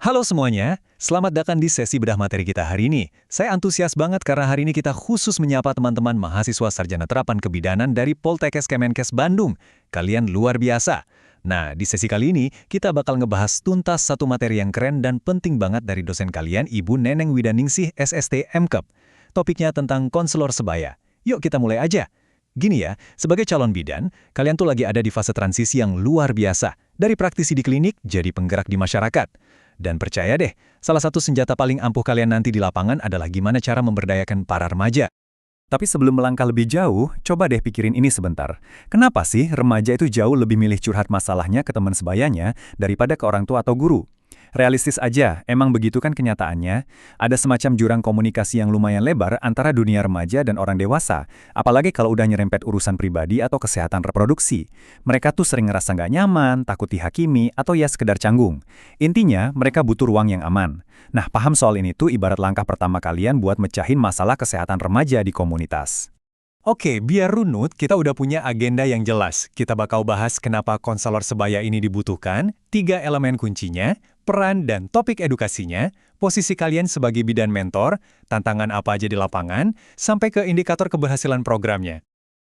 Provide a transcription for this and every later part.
Halo semuanya, selamat datang di sesi bedah materi kita hari ini. Saya antusias banget karena hari ini kita khusus menyapa teman-teman mahasiswa sarjana terapan kebidanan dari Poltekkes Kemenkes Bandung. Kalian luar biasa. Nah, di sesi kali ini kita bakal ngebahas tuntas satu materi yang keren dan penting banget dari dosen kalian, Ibu Neneng Widaningsih, SST MKep. Topiknya tentang konselor sebaya. Yuk kita mulai aja. Gini ya, sebagai calon bidan, kalian tuh lagi ada di fase transisi yang luar biasa. Dari praktisi di klinik, jadi penggerak di masyarakat. Dan percaya deh, salah satu senjata paling ampuh kalian nanti di lapangan adalah gimana cara memberdayakan para remaja. Tapi sebelum melangkah lebih jauh, coba deh pikirin ini sebentar. Kenapa sih remaja itu jauh lebih milih curhat masalahnya ke teman sebayanya daripada ke orang tua atau guru? Realistis aja, emang begitu kan kenyataannya. Ada semacam jurang komunikasi yang lumayan lebar antara dunia remaja dan orang dewasa. Apalagi kalau udah nyerempet urusan pribadi atau kesehatan reproduksi. Mereka tuh sering ngerasa nggak nyaman, takut dihakimi, atau ya sekedar canggung. Intinya, mereka butuh ruang yang aman. Nah, paham soal ini tuh ibarat langkah pertama kalian buat mecahin masalah kesehatan remaja di komunitas. Oke, biar runut, kita udah punya agenda yang jelas. Kita bakal bahas kenapa konselor sebaya ini dibutuhkan, 3 elemen kuncinya, peran dan topik edukasinya, posisi kalian sebagai bidan mentor, tantangan apa aja di lapangan, sampai ke indikator keberhasilan programnya.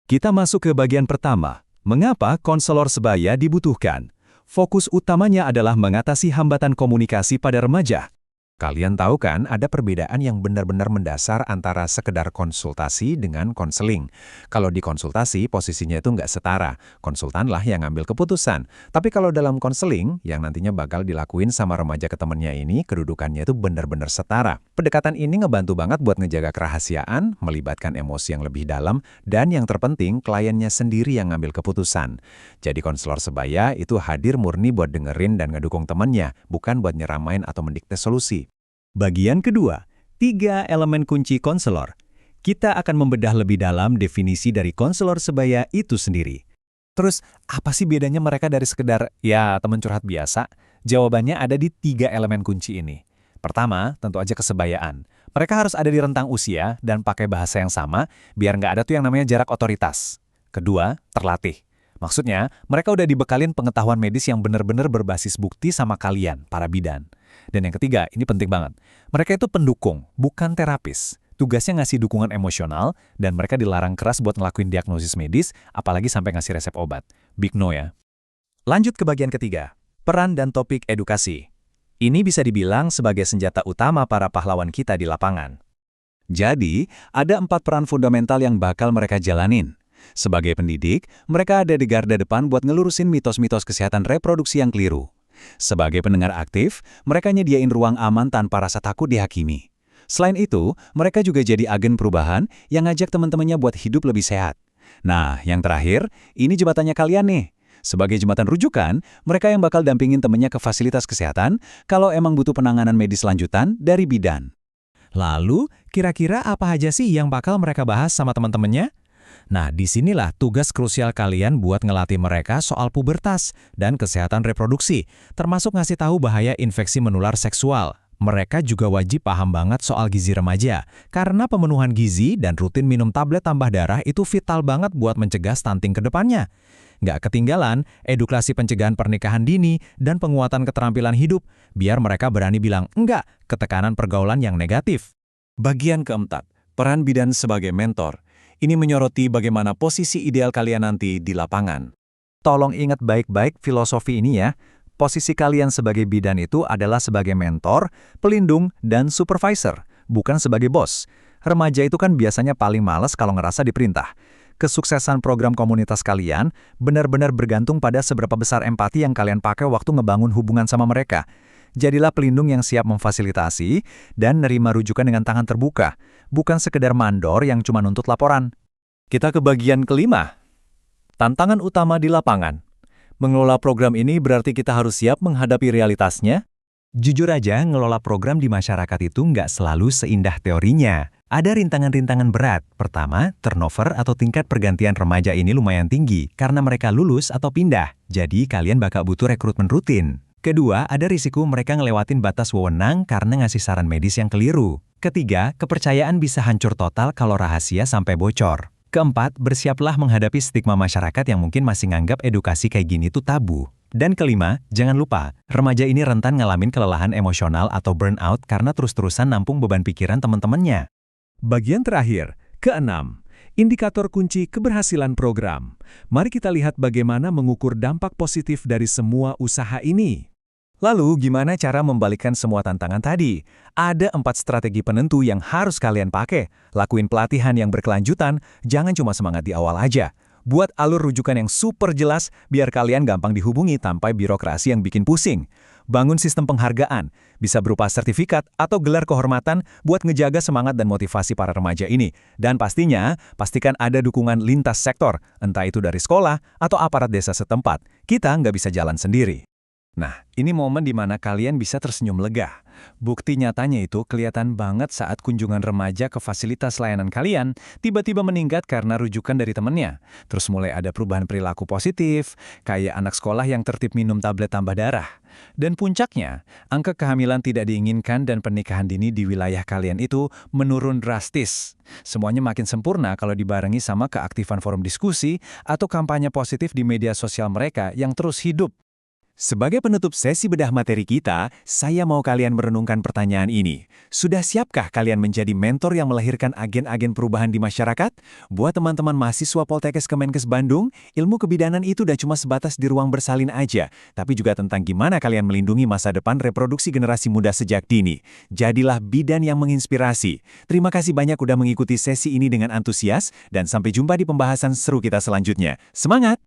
Kita masuk ke bagian pertama. Mengapa konselor sebaya dibutuhkan? Fokus utamanya adalah mengatasi hambatan komunikasi pada remaja. Kalian tahu kan ada perbedaan yang benar-benar mendasar antara sekedar konsultasi dengan konseling. Kalau di konsultasi posisinya itu nggak setara, konsultanlah yang ngambil keputusan. Tapi kalau dalam konseling, yang nantinya bakal dilakuin sama remaja ke temennya ini, kedudukannya itu benar-benar setara. Pendekatan ini ngebantu banget buat ngejaga kerahasiaan, melibatkan emosi yang lebih dalam, dan yang terpenting kliennya sendiri yang ngambil keputusan. Jadi konselor sebaya itu hadir murni buat dengerin dan ngedukung temennya, bukan buat nyeramain atau mendikte solusi. Bagian kedua, 3 elemen kunci konselor. Kita akan membedah lebih dalam definisi dari konselor sebaya itu sendiri. Terus, apa sih bedanya mereka dari sekedar, ya, teman curhat biasa? Jawabannya ada di 3 elemen kunci ini. Pertama, tentu aja kesebayaan. Mereka harus ada di rentang usia dan pakai bahasa yang sama, biar nggak ada tuh yang namanya jarak otoritas. Kedua, terlatih. Maksudnya, mereka udah dibekalin pengetahuan medis yang benar-benar berbasis bukti sama kalian, para bidan. Dan yang ketiga, ini penting banget. Mereka itu pendukung, bukan terapis. Tugasnya ngasih dukungan emosional, dan mereka dilarang keras buat ngelakuin diagnosis medis, apalagi sampai ngasih resep obat. Big no ya. Lanjut ke bagian ketiga, peran dan topik edukasi. Ini bisa dibilang sebagai senjata utama para pahlawan kita di lapangan. Jadi, ada 4 peran fundamental yang bakal mereka jalanin. Sebagai pendidik, mereka ada di garda depan buat ngelurusin mitos-mitos kesehatan reproduksi yang keliru. Sebagai pendengar aktif, mereka nyediain ruang aman tanpa rasa takut dihakimi. Selain itu, mereka juga jadi agen perubahan yang ngajak teman-temannya buat hidup lebih sehat. Nah, yang terakhir, ini jembatannya kalian nih. Sebagai jembatan rujukan, mereka yang bakal dampingin temennya ke fasilitas kesehatan kalau emang butuh penanganan medis lanjutan dari bidan. Lalu, kira-kira apa aja sih yang bakal mereka bahas sama teman-temannya? Nah, disinilah tugas krusial kalian buat ngelatih mereka soal pubertas dan kesehatan reproduksi, termasuk ngasih tahu bahaya infeksi menular seksual. Mereka juga wajib paham banget soal gizi remaja, karena pemenuhan gizi dan rutin minum tablet tambah darah itu vital banget buat mencegah stunting ke depannya. Nggak ketinggalan, edukasi pencegahan pernikahan dini dan penguatan keterampilan hidup, biar mereka berani bilang enggak ke tekanan pergaulan yang negatif. Bagian keempat, peran bidan sebagai mentor. Ini menyoroti bagaimana posisi ideal kalian nanti di lapangan. Tolong ingat baik-baik filosofi ini ya. Posisi kalian sebagai bidan itu adalah sebagai mentor, pelindung, dan supervisor, bukan sebagai bos. Remaja itu kan biasanya paling malas kalau ngerasa diperintah. Kesuksesan program komunitas kalian benar-benar bergantung pada seberapa besar empati yang kalian pakai waktu ngebangun hubungan sama mereka. Jadilah pelindung yang siap memfasilitasi dan nerima rujukan dengan tangan terbuka, bukan sekedar mandor yang cuma nuntut laporan. Kita ke bagian kelima. Tantangan utama di lapangan. Mengelola program ini berarti kita harus siap menghadapi realitasnya. Jujur aja, ngelola program di masyarakat itu nggak selalu seindah teorinya. Ada rintangan-rintangan berat. Pertama, turnover atau tingkat pergantian remaja ini lumayan tinggi karena mereka lulus atau pindah. Jadi kalian bakal butuh rekrutmen rutin. Kedua, ada risiko mereka ngelewatin batas wewenang karena ngasih saran medis yang keliru. Ketiga, kepercayaan bisa hancur total kalau rahasia sampai bocor. Keempat, bersiaplah menghadapi stigma masyarakat yang mungkin masih nganggap edukasi kayak gini tuh tabu. Dan kelima, jangan lupa, remaja ini rentan ngalamin kelelahan emosional atau burnout karena terus-terusan nampung beban pikiran teman-temannya. Bagian terakhir, keenam, indikator kunci keberhasilan program. Mari kita lihat bagaimana mengukur dampak positif dari semua usaha ini. Lalu, gimana cara membalikkan semua tantangan tadi? Ada 4 strategi penentu yang harus kalian pakai. Lakuin pelatihan yang berkelanjutan, jangan cuma semangat di awal aja. Buat alur rujukan yang super jelas, biar kalian gampang dihubungi tanpa birokrasi yang bikin pusing. Bangun sistem penghargaan, bisa berupa sertifikat atau gelar kehormatan buat ngejaga semangat dan motivasi para remaja ini. Dan pastinya, pastikan ada dukungan lintas sektor, entah itu dari sekolah atau aparat desa setempat. Kita nggak bisa jalan sendiri. Nah, ini momen di mana kalian bisa tersenyum lega. Bukti nyatanya itu kelihatan banget saat kunjungan remaja ke fasilitas layanan kalian tiba-tiba meningkat karena rujukan dari temennya. Terus mulai ada perubahan perilaku positif, kayak anak sekolah yang tertib minum tablet tambah darah. Dan puncaknya, angka kehamilan tidak diinginkan dan pernikahan dini di wilayah kalian itu menurun drastis. Semuanya makin sempurna kalau dibarengi sama keaktifan forum diskusi atau kampanye positif di media sosial mereka yang terus hidup. Sebagai penutup sesi bedah materi kita, saya mau kalian merenungkan pertanyaan ini. Sudah siapkah kalian menjadi mentor yang melahirkan agen-agen perubahan di masyarakat? Buat teman-teman mahasiswa Poltekkes Kemenkes Bandung, ilmu kebidanan itu udah cuma sebatas di ruang bersalin aja, tapi juga tentang gimana kalian melindungi masa depan reproduksi generasi muda sejak dini. Jadilah bidan yang menginspirasi. Terima kasih banyak udah mengikuti sesi ini dengan antusias, dan sampai jumpa di pembahasan seru kita selanjutnya. Semangat!